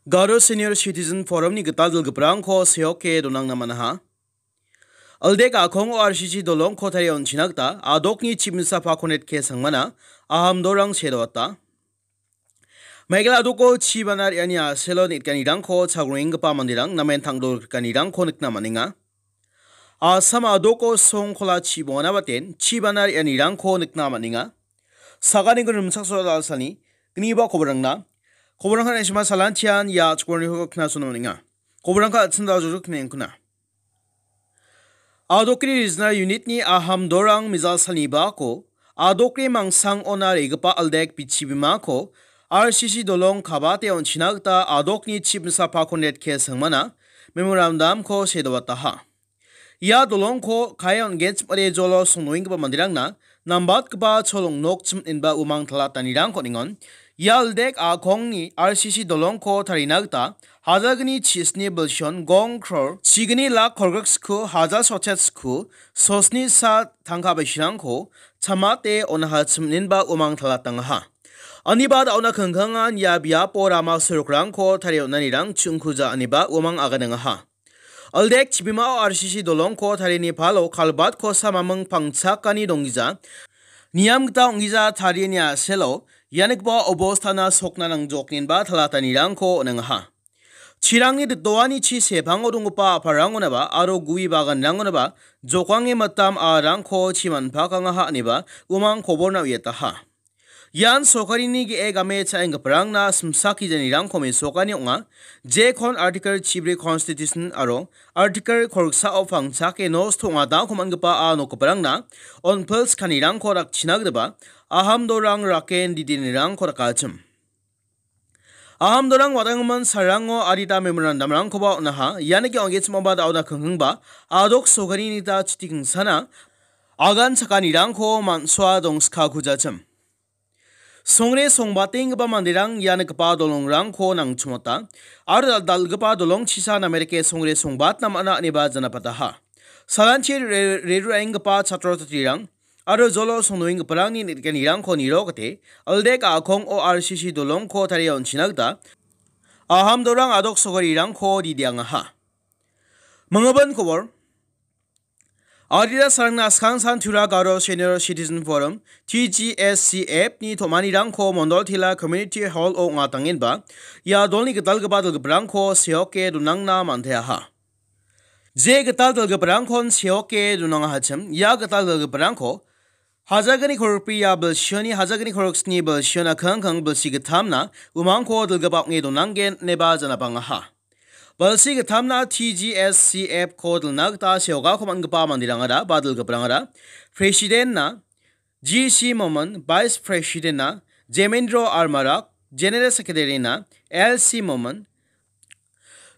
Garo Senior Citizen Forum ni getal geprang ko seoke donang namanaha. Aldek akong RCC dolong ko tarion chinagta adok ni chimsa pakonet ke sangmana aham dorang sedota. Megla adoko chibanar yanya selon it kanidang ko chagring pa mandirang namen tangdor kanidang ko nikna maninga. Assam adoko song kola chibona baten chibanar yanirang ko nikna maninga. Sagani gunum sakso dalsani gniba kobrangna. Kobrangka nesma salantian ya chkorni hukuk na sunoninga. Kobrangka atsinda juruk nenkuna. Adokri rizna unit ni aham dorang mizal saniba ko. Adokri mangsang ona regpa aldek pichibima ko. RCC dolong kabate on chinagta adokni chibsa pakonet ke sangmana. Memorandum ko sedawataha. Ya dolong ko kayon gens pare jolo sunoing ba mandirang na. Nambat kba cholong nok chim inba umang talatanirang ko ningon. Yaldek akong ni RCC dolong ko tarinagta hazagni chisni bilshon gong crore chigni lak korgak sku haza sochet sku sosni sa tangka bashirang ko chamate onaha chimninba umang talatang ha. Anibad ona kengkangan ya biapo rama surukrang ko tarionanirang chungkuja aniba umang aganang ha. Aldek chibima RCC dolong ko tarini palo kalbat ko samamang pangchakani donggiza Niam gta onggiza tarinya selo yanikba obostana sokna nang joknin ba thalatanirang ko nangha. Chirangni doani chi sepang odungpa parangona ba aro gui bagan rangona ba jokwangi matam arang ko chiman pakanga ha niba umang koborna yeta ha. Yan sokarini gi egame chaeng parang na smsaki janirang ko me sokani onga je kon article chibre constitution aro article korksa ofang chake nos thonga da koman gpa a no parang na on pulse kanirang ko rak chinagdeba aham dorang raken didinirang ko rakachim. Aham dorang wadangman sarango adita memorandum rang ko ba naha yaniki ongets mobad awda khunghba adok sokarini ta chiting sana agan sakanirang ko man swa dong ska khujachim. Songre songbating ba mandirang yan kapa dolong rang ko nang chumota ar dal gapa dolong chisa na merike songre songbat nam ana aniba janapataha salanchi reruang gapa chatrotirang ar jolo songnoing parang ni nirang ko nirokate aldek akong ORCC dolong ko tarion chinagda aham dorang adok sogarirang ko didiang ha mangaban kobor Adida sarangna skangsan tura Garo Senior Citizen Forum TGSCF ni tomanirang ko mondol tila community hall o ngatangin ba ya dolni getal gebadal gebrang ko seoke dunang na manthea ha. Je getal dal gebrang kon seoke dunang hachim ya getal dal gebrang ko hazagani korpi ya belshoni hazagani koroksni belshona kangkang belsi getamna umang ko dal gebak nge dunang gen neba janabang ha. Balsi getamna TGSCF kodel nagta seoga koman gepa mandirangada badal geprangada President na GC Moman Vice President na Jemendro Armarak General Secretary na LC Moman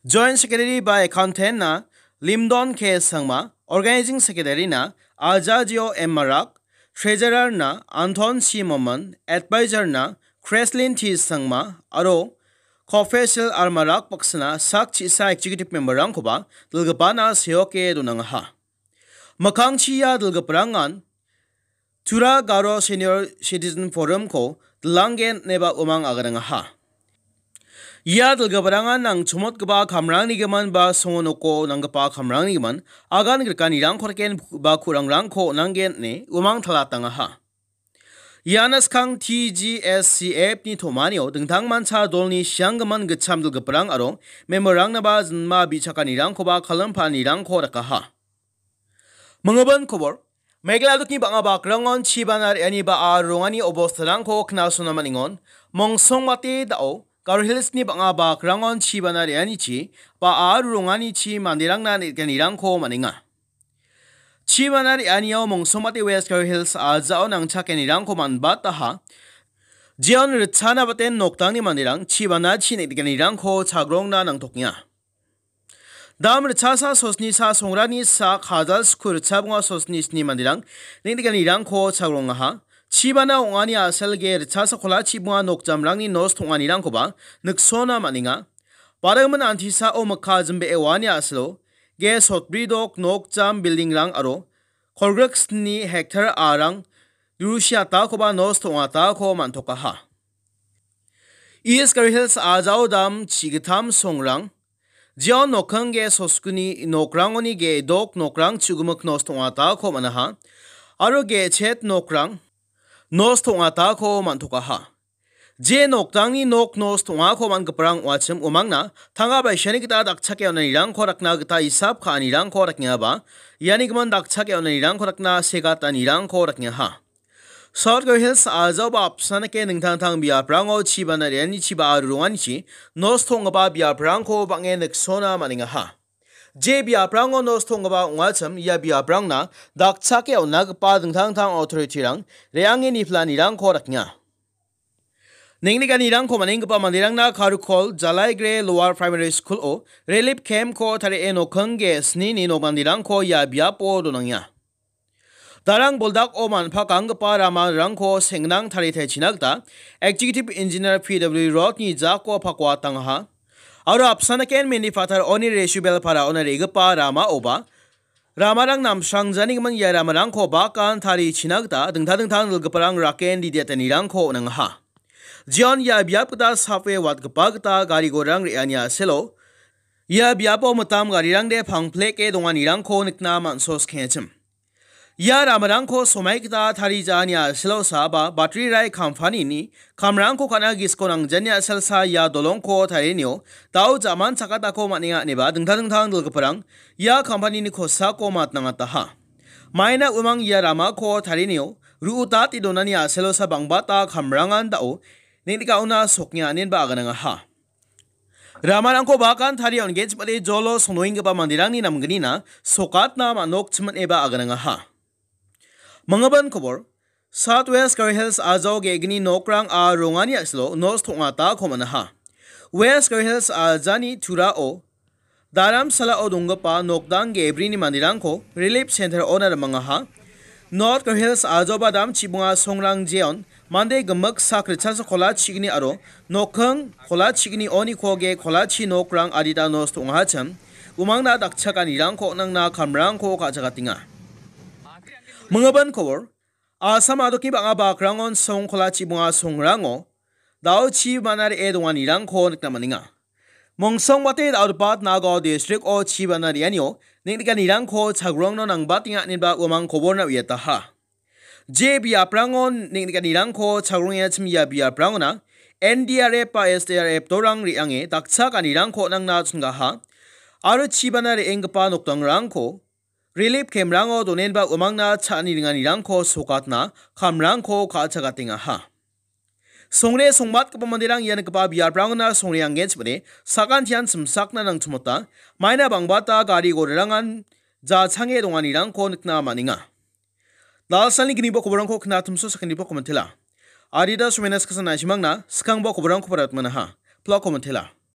Joint Secretary by Accountant na Limdon K Sangma Organizing Secretary na Ajajio M Marak Treasurer na Anton C Moman Advisor na Kreslin T Sangma Aro Official Armarak Paksana Sak Chisa Executive Member Rangkoba Dilgapana Seoke Dunangha Makang Chia Dilgaparangan Tura Garo Senior Citizen Forum ko Dilangen Neba Umang Agarangha Ya Dilgaparangan Nang Chumot Gaba Kamrang Nigaman Ba Songonoko Nangapa Kamrang Nigaman Agan Girkanirang Korken Ba Kurang Rangko Nangen Ne Umang Talatangaha Yanas kang TGSCF ni Tomanio dengtang mancha dolni sianggaman gechamdul geperang aro memorang naba zenma bicakanirang koba kalampanirang ko rakaha. Mengaban kobor, megladuk ni banga bakrangon chibanar yani ba arongani obostarang ko knaso namaningon, mongsong mati dao, Garo Hills ni banga bakrangon chibanar yani chi, ba arongani chi mandirang na nitganirang ko maninga. Chibanar anio mongsomati West Garo Hills azao nang chakenirang ko manbata ha. Jion ritsana baten noktang ni mandirang chibanar chinitganirang ko chagrong na nang toknya. Dam ritsasa sosni sa songrani sa khazal skur chabunga sosni ni mandirang nitganirang ko chagrong ha. Chibana ongani aselge ritsasa kola chibunga nokjamrang ni nos tonganirang ko ba nuksona maninga. Paragman antisa o makazmbe ewani aslo. Ge sotbridok nok jam building rang aro korgraks ni hektar arang Russia ta ko ba nos tonga ta ko mantoka ha East Garo Hills Azao Dam Chigatam Songrang Jion Nokang ge Soskuni Nokrangoni ge Dok Nokrang Chugumak Nos Tongata ko manaha Aro ge Chet Nokrang Nos Tongata ko mantukaha Je Noktangni Nok Nos Tonga ko man kaparang wachim umangna Tanga ba shanikita dakchake onanirang korakna gita isap ka anirang koraknya ba Yanigman dakchake onanirang korakna segata nirang koraknya ha South Garo Hills Azao ba apsana ke ningtang biya prango chiba na rian chiba arungan chi nos thong ba biya prangko bange neksona maninga ha je biya prango nos thong ba ngacham ya biya prang na dakcha ke onag pa dingtang authority rang reange ni plan irang koraknya ningniga nirang ko maning pa mandirang na karukol jalai gre lower primary school o relief camp ko thare eno khangge sni ni no mandirang ko ya biya po donangya Darang boldak oman pakang pa rama rangko sengnang tarite chinagta executive engineer PW Roth ni jako pakwa tangha aro apsana ken mini fatar oni resubel para onare pa rama oba ramarang nam sangjani man ya ramarang ko bakan tari chinagta dingthang lgparang raken di detani rangko nangha Jion ya biapta sape wat gpagta gari gorang rianya selo ya biapo matam gari rang de phangple ke dongani rangko nikna man sos khechim Ya ramarangko somai kita thari janya selo saba battery rai company ni kamrangko kana gisko nang janya selsa ya dolongko tharenyo tau zaman sakata ko mania neba dingthang dulgparang ya company ni khosa ko matnanga taha maina umang ya rama ko tharenyo ruuta ti donani selo sa bangbata kamrangan dao ningtika una soknya nen ba gananga ha Ramarangko bakan thari on gauge pale jolo sonoing ba mandirang ni namgani na sokat na manok chman eba agananga ha Mangaban kobor Southwest Garo Hills Azao ge gni nokrang a rongani aslo nos thonga ta khomanaha West Garo Hills Azani Thura o Daram sala o dongpa nokdang ge brini mandirang ko relief center onar mangaha North Garo Hills Azao badam chibunga songrang jeon mande gamak sakrichan khola chigni aro nokhang khola chigni oni khoge khola chi nokrang adita nos thonga cham umangna dakchakani rang ko nangna khamrang ko ka jagatinga Mangaban kobor Assam adoki banga bakrangon song khola chibunga songrango dao chi banar edongani rang ko niknamaninga Mongsong bate outpat nago district o chi banar yanyo niknika nirang ko chagrong no nang batinga ninba umang kobor na uyata ha Je biya prangon niknika nirang ko chagrong ya chimya biya prangona NDRF pa SDRF torang riange dakcha kanirang ko nang na chunga ha aro chi banar engpa noktang rang ko Relief kemrango donenba umangna chani ringani rangko sokatna kamrangko kachagatinga ha Songre songmat kapamandirang yan kapa biar prangna songre anggens bade sakan tian simsakna nang chumota maina bangbata gari gorangan ja change dongani rangko nikna maninga Lalsani gnibo koborangko khna tumso sakanibo komantela Adida sumenas kasana simangna skangbo koborangko paratmana ha plok komantela